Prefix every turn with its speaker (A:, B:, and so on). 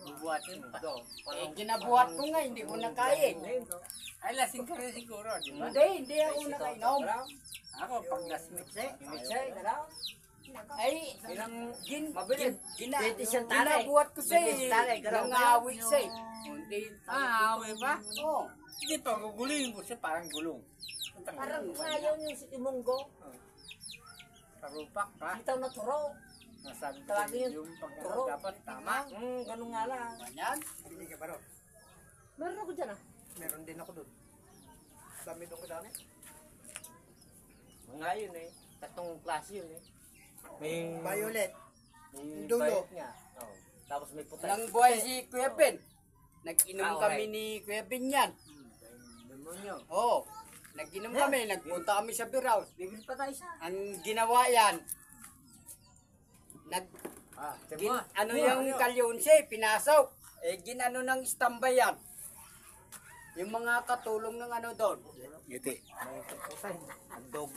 A: Bubuhatin pa.
B: Eh, ginabuhat ko nga, hindi ko nakain.
A: Ay, lasing ka rin siguro, di ba?
B: Hindi ako nakainom.
A: Ako, pag lasmitse.
B: Ay,
C: Mabilis.
B: ginabuhat ko siya eh. Nangawi siya eh.
A: Hindi. Awi pa?
B: Oo.
A: Hindi pa, gugulingin ko siya, parang gulong.
C: Parang ayaw yung si Imonggo.
A: Karupak pa.
C: Itaw na turo.
A: Nasabi ko
C: Talaga yun.
A: yung pag
C: Turo.
A: dapat tama.
C: Ganun nga lang.
B: Yan.
D: Hindi ka ba ron?
C: Meron ako dyan ah.
D: Meron din ako doon. Dami doon ko dami.
C: Mga yun eh. Tatlong klase yun eh. May
D: Violet.
C: may
D: Dulo.
C: bayot nga. Oh. Tapos may puti.
B: Ilang buhay si Kuya Ben. Nag-inom
C: Ah, okay.
B: kami ni Kuya Ben yan.
A: Demonyo.
B: Oo. Nag-inom kami, nagpunta kami sa beer house.
C: Bigil pa tayo siya.
B: Ang ginawa yan,
A: Ah,
B: ano yung kalyonse, pinasok. Eh, ginano ng standby yan. Yung mga katulong ng ano doon.
A: Giti.
C: May puti. Dog.